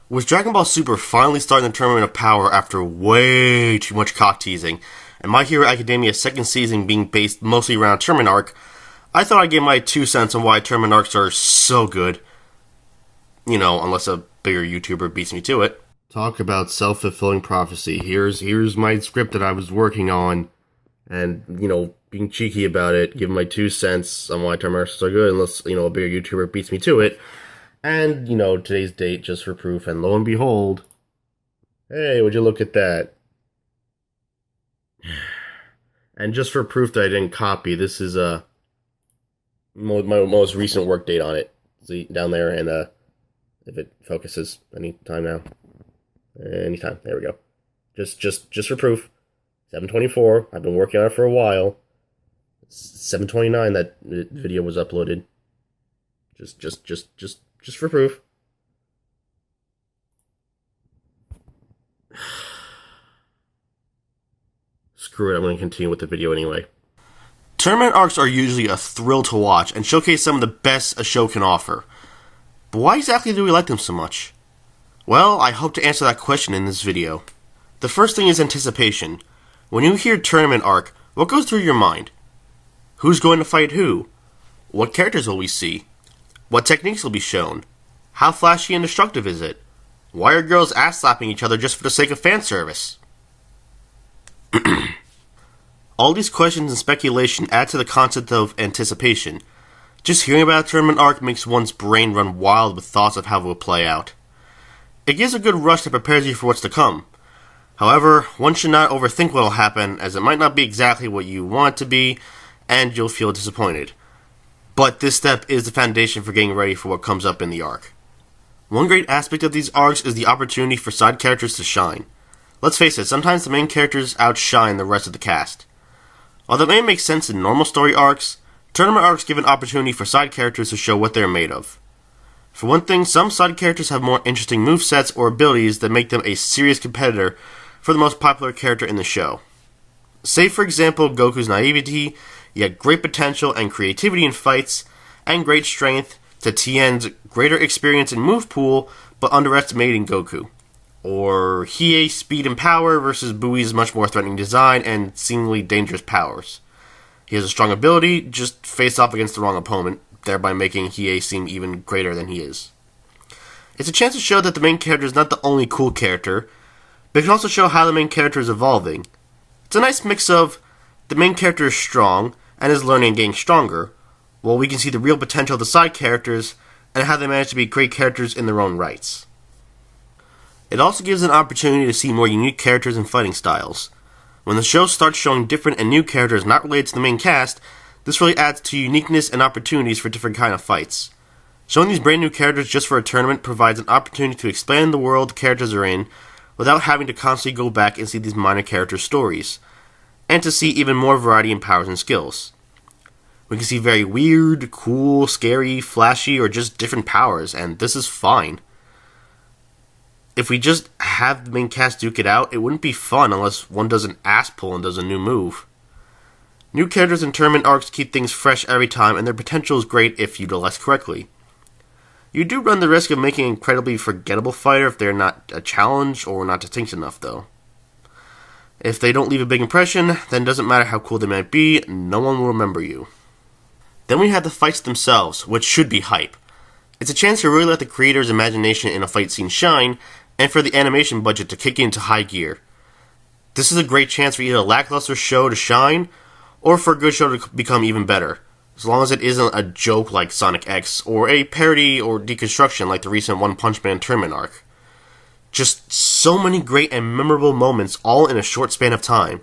With Dragon Ball Super finally starting the Tournament of Power after way too much cock teasing, and My Hero Academia's second season being based mostly around Tournament Arc, I thought I'd give my 2 cents on why Tournament Arcs are so good. You know, unless a bigger YouTuber beats me to it. Talk about self-fulfilling prophecy. Here's my script that I was working on, and, you know, being cheeky about it, give my 2 cents on why Tournament Arcs are so good, unless, you know, a bigger YouTuber beats me to it. And, you know, today's date just for proof, and lo and behold, hey, would you look at that? And just for proof that I didn't copy, this is my most recent work date on it. See, down there, and if it focuses anytime now. Anytime, there we go. Just for proof, 7/24, I've been working on it for a while. 7/29 that video was uploaded. Just for proof. Screw it, I'm going to continue with the video anyway. Tournament arcs are usually a thrill to watch and showcase some of the best a show can offer. But why exactly do we like them so much? Well, I hope to answer that question in this video. The first thing is anticipation. When you hear tournament arc, what goes through your mind? Who's going to fight who? What characters will we see? What techniques will be shown? How flashy and destructive is it? Why are girls ass-slapping each other just for the sake of fan service? All these questions and speculation add to the concept of anticipation. Just hearing about a tournament arc makes one's brain run wild with thoughts of how it will play out. It gives a good rush that prepares you for what's to come. However, one should not overthink what will happen, as it might not be exactly what you want it to be, and you'll feel disappointed. But this step is the foundation for getting ready for what comes up in the arc. One great aspect of these arcs is the opportunity for side characters to shine. Let's face it, sometimes the main characters outshine the rest of the cast. While that may make sense in normal story arcs, tournament arcs give an opportunity for side characters to show what they are made of. For one thing, some side characters have more interesting movesets or abilities that make them a serious competitor for the most popular character in the show. Say for example Goku's naivety, yet great potential and creativity in fights, and great strength, to Tien's greater experience in move pool, but underestimating Goku. Or Hiei's speed and power versus Bui's much more threatening design and seemingly dangerous powers. He has a strong ability, just face off against the wrong opponent, thereby making Hiei seem even greater than he is. It's a chance to show that the main character is not the only cool character, but it can also show how the main character is evolving. It's a nice mix of the main character is strong and is learning and getting stronger, while we can see the real potential of the side characters and how they manage to be great characters in their own rights. It also gives an opportunity to see more unique characters and fighting styles. When the show starts showing different and new characters not related to the main cast, this really adds to uniqueness and opportunities for different kind of fights. Showing these brand new characters just for a tournament provides an opportunity to expand the world the characters are in without having to constantly go back and see these minor character stories, and to see even more variety in powers and skills. We can see very weird, cool, scary, flashy, or just different powers, and this is fine. If we just have the main cast duke it out, it wouldn't be fun unless one does an ass pull and does a new move. New characters in tournament arcs keep things fresh every time, and their potential is great if utilized correctly. You do run the risk of making an incredibly forgettable fighter if they're not a challenge or not distinct enough, though. If they don't leave a big impression, then it doesn't matter how cool they might be, no one will remember you. Then we have the fights themselves, which should be hype. It's a chance to really let the creator's imagination in a fight scene shine, and for the animation budget to kick into high gear. This is a great chance for either a lackluster show to shine, or for a good show to become even better, as long as it isn't a joke like Sonic X, or a parody or deconstruction like the recent One Punch Man tournament arc. Just so many great and memorable moments all in a short span of time.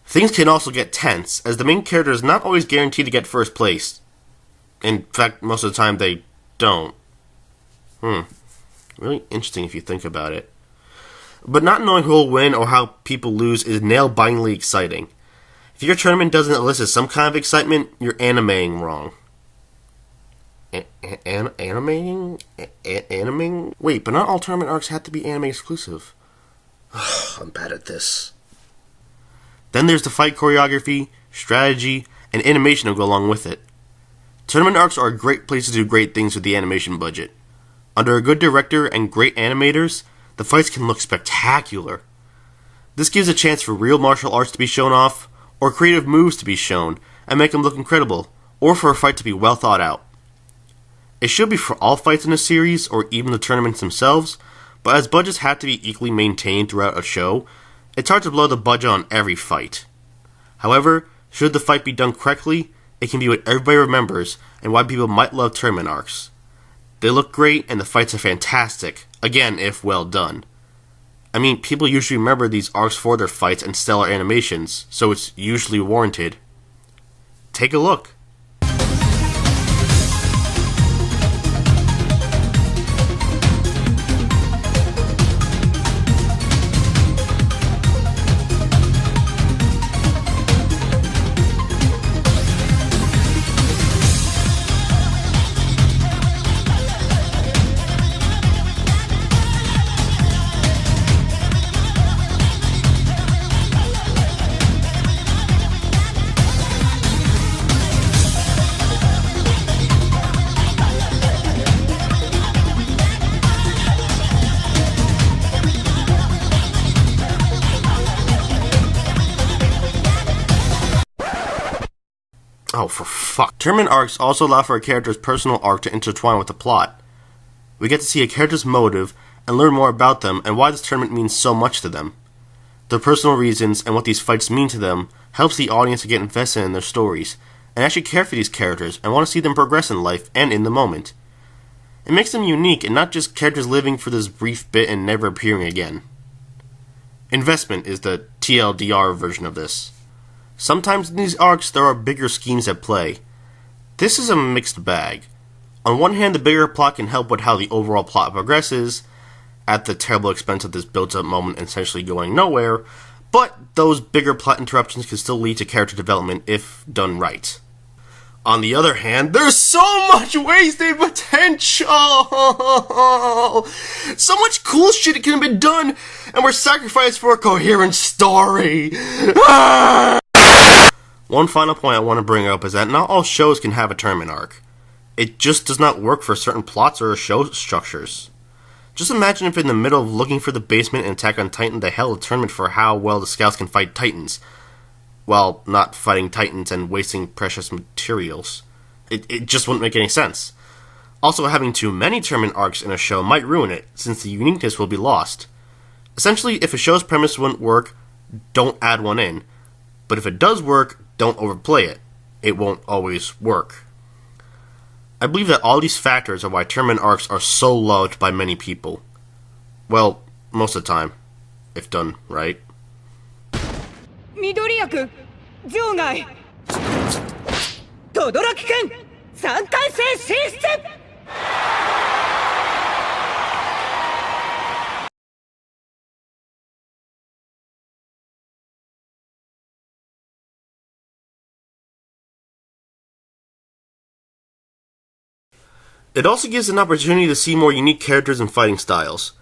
Things can also get tense, as the main character is not always guaranteed to get first place. In fact, most of the time they don't. Really interesting if you think about it. But not knowing who will win or how people lose is nail-bitingly exciting. If your tournament doesn't elicit some kind of excitement, you're animating wrong. Animating? Animing? Wait, but not all tournament arcs have to be anime exclusive. I'm bad at this. Then there's the fight choreography, strategy, and animation to go along with it. Tournament arcs are a great place to do great things with the animation budget. Under a good director and great animators, the fights can look spectacular. This gives a chance for real martial arts to be shown off, or creative moves to be shown and make them look incredible, or for a fight to be well thought out. It should be for all fights in a series, or even the tournaments themselves, but as budgets have to be equally maintained throughout a show, it's hard to blow the budget on every fight. However, should the fight be done correctly, it can be what everybody remembers and why people might love tournament arcs. They look great and the fights are fantastic, again if well done. I mean, people usually remember these arcs for their fights and stellar animations, so it's usually warranted. Take a look. Oh, for fuck. Tournament arcs also allow for a character's personal arc to intertwine with the plot. We get to see a character's motive and learn more about them and why this tournament means so much to them. Their personal reasons and what these fights mean to them helps the audience to get invested in their stories and actually care for these characters and want to see them progress in life and in the moment. It makes them unique and not just characters living for this brief bit and never appearing again. Investment is the TLDR version of this. Sometimes in these arcs there are bigger schemes at play. This is a mixed bag. On one hand, the bigger plot can help with how the overall plot progresses, at the terrible expense of this built-up moment essentially going nowhere, but those bigger plot interruptions can still lead to character development if done right. On the other hand, there's so much wasted potential! So much cool shit can have been done, and we're sacrificed for a coherent story! One final point I want to bring up is that not all shows can have a tournament arc. It just does not work for certain plots or show structures. Just imagine if in the middle of looking for the basement in Attack on Titan they held a tournament for how well the scouts can fight titans, while not fighting titans and wasting precious materials. It just wouldn't make any sense. Also, having too many tournament arcs in a show might ruin it, since the uniqueness will be lost. Essentially, if a show's premise wouldn't work, don't add one in. But if it does work, don't overplay it. It won't always work. I believe that all these factors are why tournament arcs are so loved by many people. Well, most of the time, if done right. Midoriya-kun, 場外。轟-kun、3回戦進出。It also gives an opportunity to see more unique characters and fighting styles.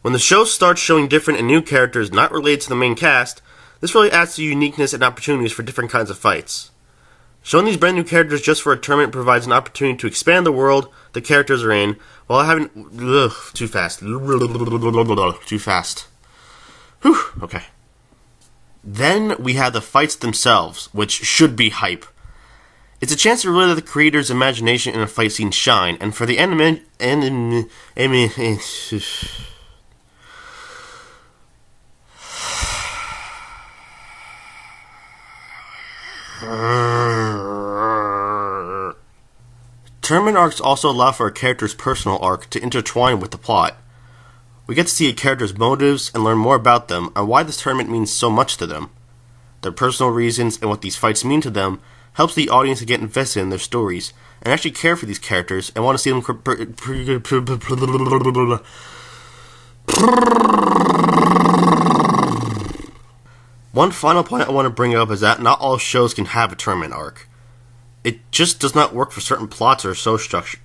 When the show starts showing different and new characters not related to the main cast, this really adds to uniqueness and opportunities for different kinds of fights. Showing these brand new characters just for a tournament provides an opportunity to expand the world the characters are in, while having... too fast. Too fast. Whew, okay. Then we have the fights themselves, which should be hype. It's a chance to really let the creator's imagination in a fight scene shine, and for the Tournament arcs also allow for a character's personal arc to intertwine with the plot. We get to see a character's motives and learn more about them and why this tournament means so much to them. Their personal reasons and what these fights mean to them helps the audience to get invested in their stories and actually care for these characters and want to see them One final point I want to bring up is that not all shows can have a tournament arc. It just does not work for certain plots or show structure.